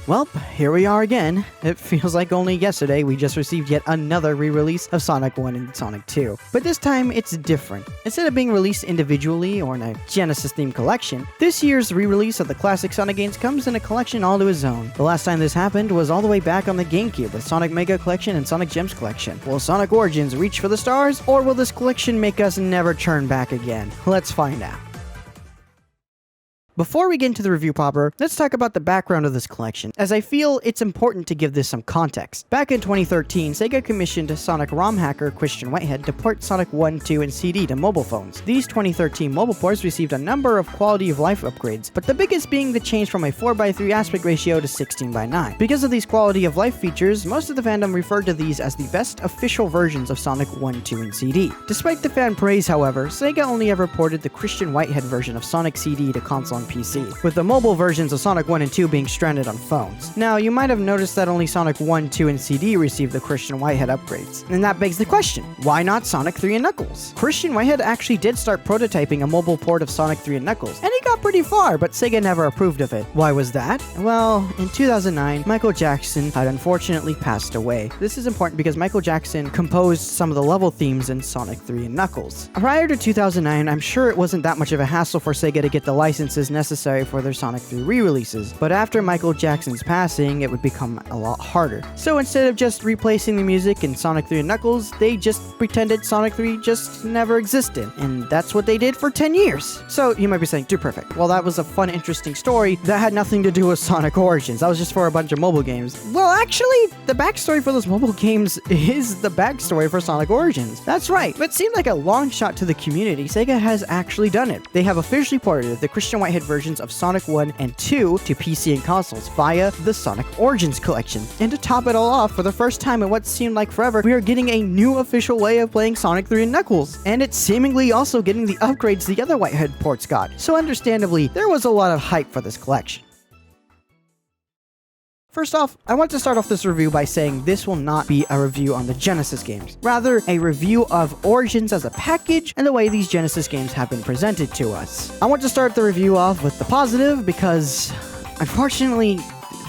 Well, here we are again. It feels like only yesterday we just received yet another re-release of Sonic 1 and Sonic 2. But this time, it's different. Instead of being released individually or in a Genesis-themed collection, this year's re-release of the classic Sonic games comes in a collection all to its own. The last time this happened was all the way back on the GameCube with Sonic Mega Collection and Sonic Gems Collection. Will Sonic Origins reach for the stars, or will this collection make us never turn back again? Let's find out. Before we get into the review proper, let's talk about the background of this collection, as I feel it's important to give this some context. Back in 2013, Sega commissioned Sonic ROM hacker Christian Whitehead to port Sonic 1, 2, and CD to mobile phones. These 2013 mobile ports received a number of quality of life upgrades, but the biggest being the change from a 4:3 aspect ratio to 16:9. Because of these quality of life features, most of the fandom referred to these as the best official versions of Sonic 1, 2, and CD. Despite the fan praise, however, Sega only ever ported the Christian Whitehead version of Sonic CD to console and PC, with the mobile versions of Sonic 1 and 2 being stranded on phones. Now, you might have noticed that only Sonic 1, 2, and CD received the Christian Whitehead upgrades. And that begs the question, why not Sonic 3 and Knuckles? Christian Whitehead actually did start prototyping a mobile port of Sonic 3 and Knuckles, and he got pretty far, but Sega never approved of it. Why was that? Well, in 2009, Michael Jackson had unfortunately passed away. This is important because Michael Jackson composed some of the level themes in Sonic 3 and Knuckles. Prior to 2009, I'm sure it wasn't that much of a hassle for Sega to get the licenses necessary for their Sonic 3 re-releases, but after Michael Jackson's passing, it would become a lot harder. So instead of just replacing the music in Sonic 3 and Knuckles, they just pretended Sonic 3 just never existed, and that's what they did for 10 years. So you might be saying, dude, perfect. Well, that was a fun, interesting story that had nothing to do with Sonic Origins. That was just for a bunch of mobile games. Well, actually, the backstory for those mobile games is the backstory for Sonic Origins. That's right. But it seemed like a long shot to the community. Sega has actually done it. They have officially ported the Christian Whitehead versions of Sonic 1 and 2 to PC and consoles via the Sonic Origins collection. And to top it all off, for the first time in what seemed like forever, we are getting a new official way of playing Sonic 3 and Knuckles. And it's seemingly also getting the upgrades the other Whitehead ports got. So understandably, there was a lot of hype for this collection. First off, I want to start off this review by saying this will not be a review on the Genesis games, rather a review of Origins as a package and the way these Genesis games have been presented to us. I want to start the review off with the positive because, unfortunately,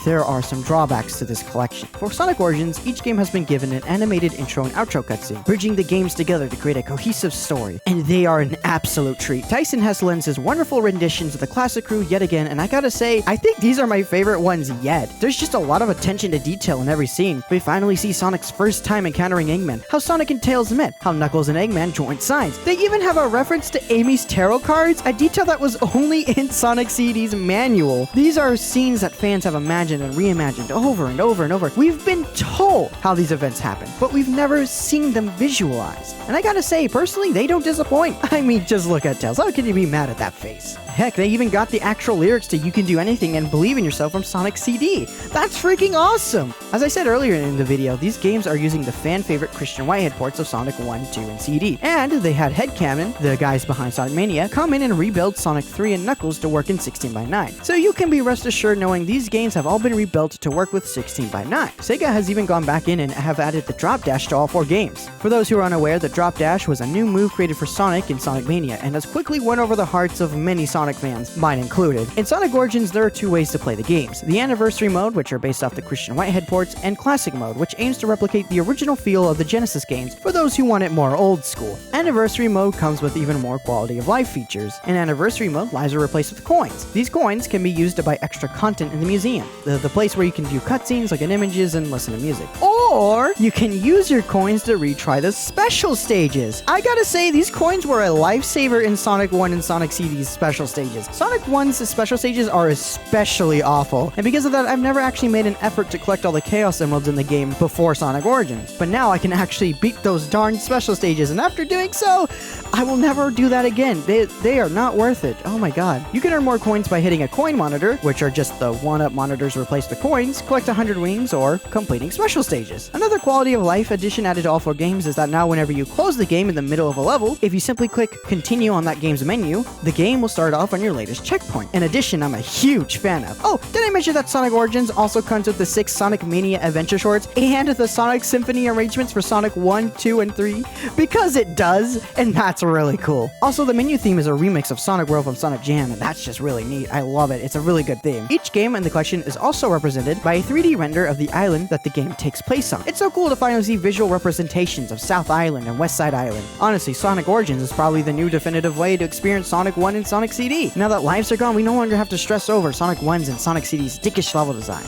there are some drawbacks to this collection. For Sonic Origins, each game has been given an animated intro and outro cutscene, bridging the games together to create a cohesive story, and they are an absolute treat. Tyson Hesse lends his wonderful renditions of the classic crew yet again, and I gotta say, I think these are my favorite ones yet. There's just a lot of attention to detail in every scene. We finally see Sonic's first time encountering Eggman, how Sonic and Tails met, how Knuckles and Eggman joined sides. They even have a reference to Amy's tarot cards, a detail that was only in Sonic CD's manual. These are scenes that fans have imagined and reimagined over and over and over. We've been told how these events happen, but we've never seen them visualized. And I gotta say, personally, they don't disappoint. I mean, just look at Tails. How can you be mad at that face? Heck, they even got the actual lyrics to You Can Do Anything and Believe in Yourself from Sonic CD. That's freaking awesome! As I said earlier in the video, these games are using the fan-favorite Christian Whitehead ports of Sonic 1, 2, and CD. And they had Headcanon, the guys behind Sonic Mania, come in and rebuild Sonic 3 and Knuckles to work in 16:9. So you can be rest assured knowing these games have all been rebuilt to work with 16:9. Sega has even gone back in and have added the Drop Dash to all 4 games. For those who are unaware, the Drop Dash was a new move created for Sonic in Sonic Mania and has quickly won over the hearts of many Sonic fans, mine included. In Sonic Origins, there are 2 ways to play the games: the Anniversary mode, which are based off the Christian Whitehead ports, and Classic mode, which aims to replicate the original feel of the Genesis games for those who want it more old school. Anniversary mode comes with even more quality of life features. In Anniversary mode, lives are replaced with coins. These coins can be used to buy extra content in the museum, the place where you can view cutscenes, look at images, and listen to music. Or you can use your coins to retry the special stages. I gotta say, these coins were a lifesaver in Sonic 1 and Sonic CD's special stages. Sonic 1's special stages are especially awful, and because of that, I've never actually made an effort to collect all the Chaos Emeralds in the game before Sonic Origins. But now I can actually beat those darn special stages, and after doing so, I will never do that again. They are not worth it. Oh my god. You can earn more coins by hitting a coin monitor, which are just the 1-up monitors replaced with coins, collect 100 wings, or completing special stages. Another quality of life addition added to all 4 games is that now whenever you close the game in the middle of a level, if you simply click continue on that game's menu, the game will start yourself on your latest checkpoint. In addition, I'm a huge fan of. Oh, did I mention that Sonic Origins also comes with the 6 Sonic Mania Adventure Shorts and the Sonic Symphony arrangements for Sonic 1, 2, and 3? Because it does, and that's really cool. Also, the menu theme is a remix of Sonic World from Sonic Jam, and that's just really neat. I love it. It's a really good theme. Each game in the collection is also represented by a 3D render of the island that the game takes place on. It's so cool to finally see visual representations of South Island and West Side Island. Honestly, Sonic Origins is probably the new definitive way to experience Sonic 1 and Sonic CD. Now that lives are gone, we no longer have to stress over Sonic 1's and Sonic CD's dickish level design.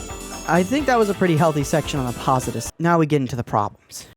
I think that was a pretty healthy section on the positives. Now we get into the problems.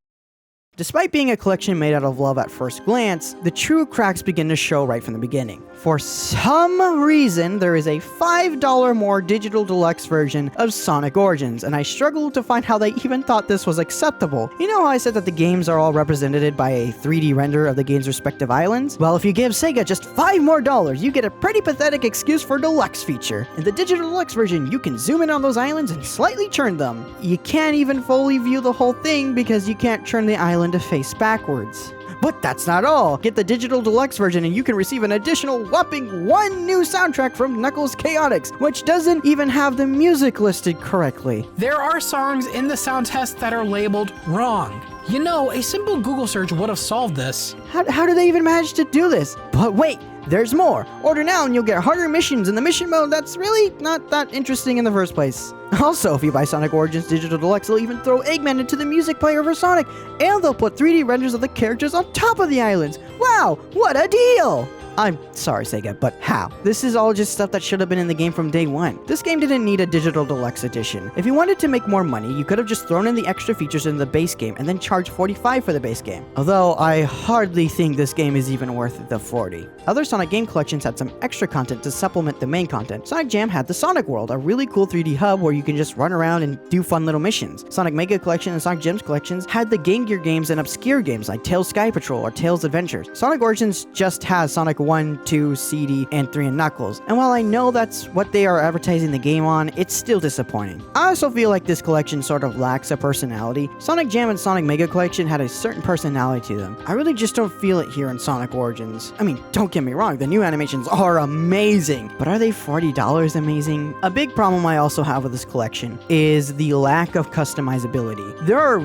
Despite being a collection made out of love at first glance, the true cracks begin to show right from the beginning. For some reason, there is a $5 more digital deluxe version of Sonic Origins, and I struggle to find how they even thought this was acceptable. You know how I said that the games are all represented by a 3D render of the game's respective islands? Well, if you give Sega just $5 more, you get a pretty pathetic excuse for a deluxe feature. In the digital deluxe version, you can zoom in on those islands and slightly turn them. You can't even fully view the whole thing because you can't turn the island to face backwards. But that's not all. Get the digital deluxe version and you can receive an additional whopping 1 new soundtrack from Knuckles Chaotix, which doesn't even have the music listed correctly. There are songs in the sound test that are labeled wrong. You know, a simple Google search would have solved this. How do they even manage to do this? But wait, there's more. Order now and you'll get harder missions in the mission mode that's really not that interesting in the first place. Also, if you buy Sonic Origins Digital Deluxe, they'll even throw Eggman into the music player for Sonic, and they'll put 3D renders of the characters on top of the islands. Wow, what a deal! I'm sorry, Sega, but how? This is all just stuff that should have been in the game from day one. This game didn't need a digital deluxe edition. If you wanted to make more money, you could have just thrown in the extra features in the base game and then charged $45 for the base game. Although, I hardly think this game is even worth the $40. Other Sonic game collections had some extra content to supplement the main content. Sonic Jam had the Sonic World, a really cool 3D hub where you can just run around and do fun little missions. Sonic Mega Collection and Sonic Gems collections had the Game Gear games and obscure games like Tails Sky Patrol or Tails Adventures. Sonic Origins just has Sonic 1, 2, CD, and 3 and Knuckles. And while I know that's what they are advertising the game on, it's still disappointing. I also feel like this collection sort of lacks a personality. Sonic Jam and Sonic Mega Collection had a certain personality to them. I really just don't feel it here in Sonic Origins. I mean, don't get me wrong, the new animations are amazing, but are they $40 amazing? A big problem I also have with this collection is the lack of customizability. There are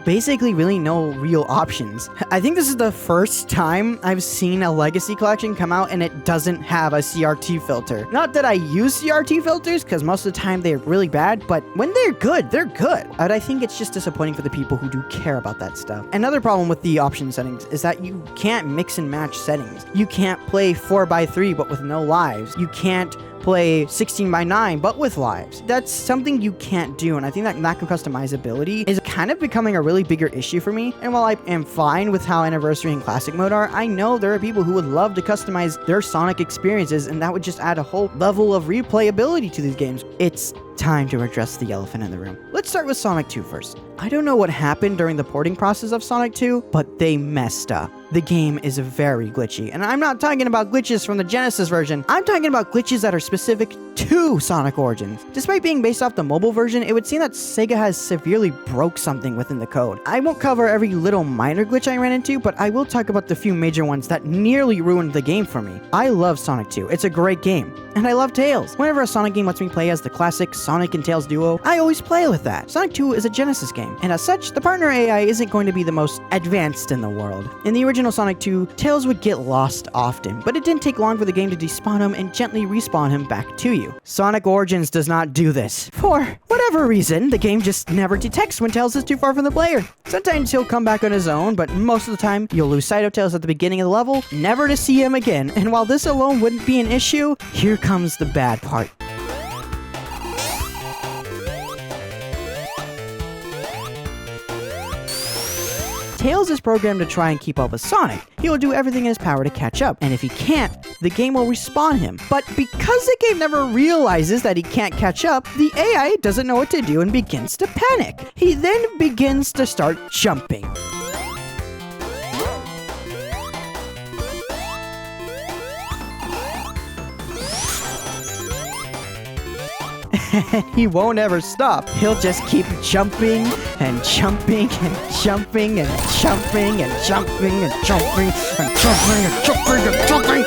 basically really no real options. I think this is the first time I've seen a Legacy collection come out and it doesn't have a CRT filter. Not that I use CRT filters, because most of the time they're really bad, but when they're good, they're good. But I think it's just disappointing for the people who do care about that stuff. Another problem with the option settings is that you can't mix and match settings. You can't play 4x3 but with no lives. You can't play 16x9 but with lives. That's something you can't do, and I think that lack of customizability is kind of becoming a really bigger issue for me. And while I am fine with how Anniversary and Classic Mode are, I know there are people who would love to customize their Sonic experiences, and that would just add a whole level of replayability to these games. It's time to address the elephant in the room. Let's start with Sonic 2 first. I don't know what happened during the porting process of Sonic 2, but they messed up. The game is very glitchy, and I'm not talking about glitches from the Genesis version. I'm talking about glitches that are specific to Sonic Origins. Despite being based off the mobile version, it would seem that Sega has severely broke something within the code. I won't cover every little minor glitch I ran into, but I will talk about the few major ones that nearly ruined the game for me. I love Sonic 2. It's a great game. And I love Tails. Whenever a Sonic game lets me play as the classic Sonic and Tails duo, I always play with that. Sonic 2 is a Genesis game, and as such, the partner AI isn't going to be the most advanced in the world. In the original Sonic 2, Tails would get lost often, but it didn't take long for the game to despawn him and gently respawn him back to you. Sonic Origins does not do this. For whatever reason, the game just never detects when Tails is too far from the player. Sometimes he'll come back on his own, but most of the time, you'll lose sight of Tails at the beginning of the level, never to see him again. And while this alone wouldn't be an issue, here comes the bad part. Tails is programmed to try and keep up with Sonic. He will do everything in his power to catch up, and if he can't, the game will respawn him. But because the game never realizes that he can't catch up, the AI doesn't know what to do and begins to panic. He then begins to start jumping. And he won't ever stop. He'll just keep jumping and jumping and jumping and jumping and jumping and jumping and jumping and jumping and jumping.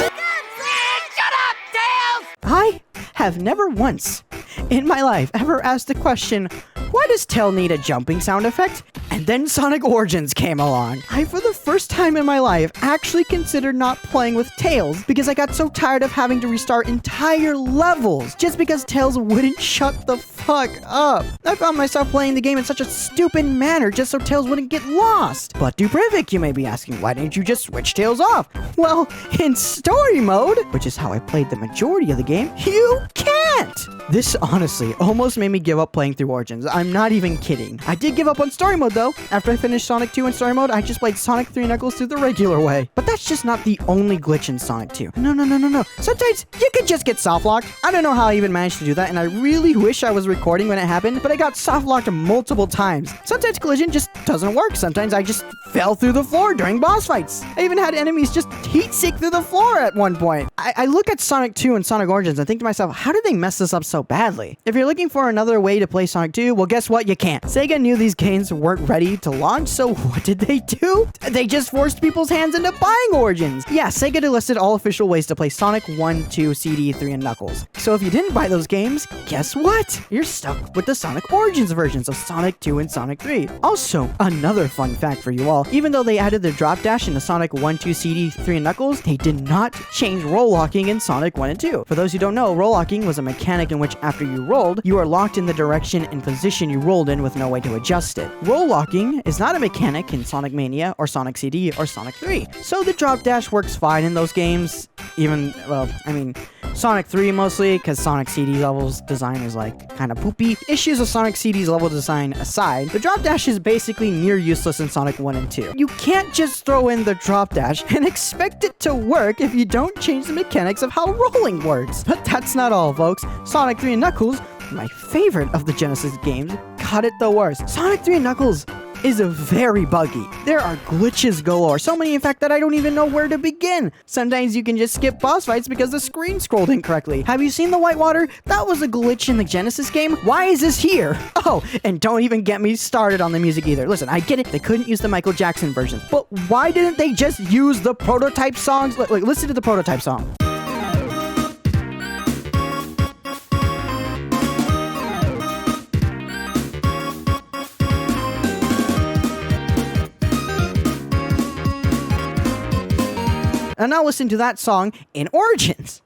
I have never once in my life ever asked the question, why does Tail need a jumping sound effect? And then Sonic Origins came along. I, for the first time in my life, actually considered not playing with Tails because I got so tired of having to restart entire levels just because Tails wouldn't shut the fuck up. I found myself playing the game in such a stupid manner just so Tails wouldn't get lost. But Dubrivik, you may be asking, why didn't you just switch Tails off? Well, in story mode, which is how I played the majority of the game, you can't! This honestly almost made me give up playing through Origins. I'm not even kidding. I did give up on story mode though. After I finished Sonic 2 in story mode, I just played Sonic 3 Knuckles through the regular way. But that's just not the only glitch in Sonic 2. No. Sometimes you could just get soft locked. I don't know how I even managed to do that, and I really wish I was recording when it happened, but I got soft locked multiple times. Sometimes collision just doesn't work. Sometimes I just fell through the floor during boss fights. I even had enemies just heat seek through the floor at one point. I look at Sonic 2 and Sonic Origins and think to myself, how did they mess this up so badly? If you're looking for another way to play Sonic 2, well, guess what? You can't. Sega knew these games weren't ready to launch, so what did they do? They just forced people's hands into buying Origins. Yeah, Sega listed all official ways to play Sonic 1, 2, CD, 3, and Knuckles. So if you didn't buy those games, guess what? You're stuck with the Sonic Origins versions of Sonic 2 and Sonic 3. Also, another fun fact for you all, even though they added the drop dash into Sonic 1, 2, CD, 3, and Knuckles, they did not change roll locking in Sonic 1 and 2. For those who don't know, roll locking was a mechanic in which after you rolled, you are locked in the direction and position you rolled in with no way to adjust it. Roll locking is not a mechanic in Sonic Mania or Sonic CD or Sonic 3. So the drop dash works fine in those games, even, well, I mean, Sonic 3 mostly, because Sonic CD levels design is like kind of poopy. Issues of Sonic CD's level design aside, the drop dash is basically near useless in Sonic 1 and 2. You can't just throw in the drop dash and expect it to work if you don't change the mechanics of how rolling works. But that's not all, folks. Sonic 3 and Knuckles, my favorite of the Genesis games, got it the worst. Sonic 3 and Knuckles is very buggy. There are glitches galore, so many in fact that I don't even know where to begin. Sometimes you can just skip boss fights because the screen scrolled incorrectly. Have you seen the Whitewater? That was a glitch in the Genesis game. Why is this here? Oh, and don't even get me started on the music either. Listen, I get it, they couldn't use the Michael Jackson version, but why didn't they just use the prototype songs? Like, listen to the prototype song. And now listen to that song in Origins.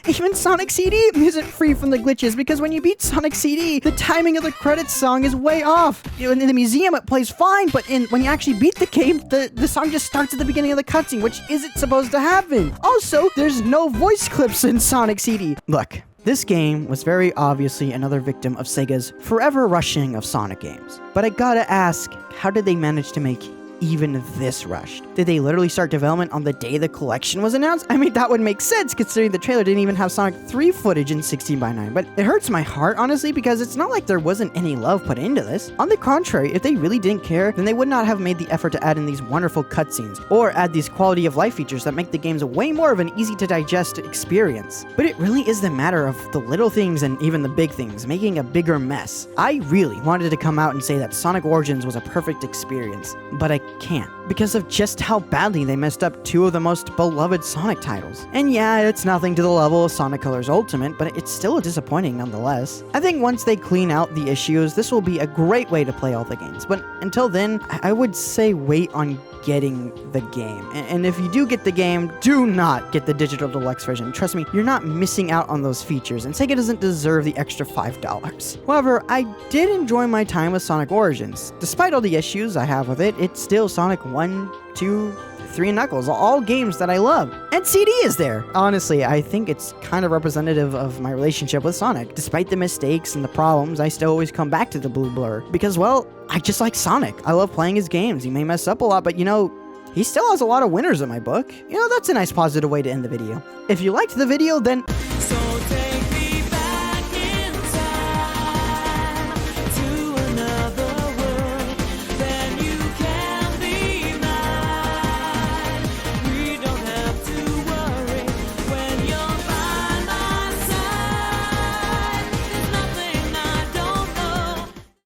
Even Sonic CD isn't free from the glitches because when you beat Sonic CD, the timing of the credits song is way off. In the museum, it plays fine, but when you actually beat the game, the song just starts at the beginning of the cutscene, which isn't supposed to happen. Also, there's no voice clips in Sonic CD. Look, this game was very obviously another victim of Sega's forever rushing of Sonic games. But I gotta ask, how did they manage to make even this rushed? Did they literally start development on the day the collection was announced? I mean, that would make sense considering the trailer didn't even have Sonic 3 footage in 16:9, but it hurts my heart, honestly, because it's not like there wasn't any love put into this. On the contrary, if they really didn't care, then they would not have made the effort to add in these wonderful cutscenes, or add these quality of life features that make the games way more of an easy to digest experience. But it really is the matter of the little things and even the big things, making a bigger mess. I really wanted to come out and say that Sonic Origins was a perfect experience, but I can't, because of just how badly they messed up two of the most beloved Sonic titles. And yeah, it's nothing to the level of Sonic Colors Ultimate, but it's still disappointing nonetheless. I think once they clean out the issues, this will be a great way to play all the games, but until then, I would say wait on getting the game. And if you do get the game, do not get the digital deluxe version. Trust me, you're not missing out on those features, and Sega doesn't deserve the extra $5. However, I did enjoy my time with Sonic Origins. Despite all the issues I have with it, it's still Sonic 1, 2, 3, and Knuckles, all games that I love. And CD is there. Honestly, I think it's kind of representative of my relationship with Sonic. Despite the mistakes and the problems, I still always come back to the Blue Blur. Because, well, I just like Sonic. I love playing his games. He may mess up a lot, but you know, he still has a lot of winners in my book. You know, that's a nice positive way to end the video. If you liked the video, then...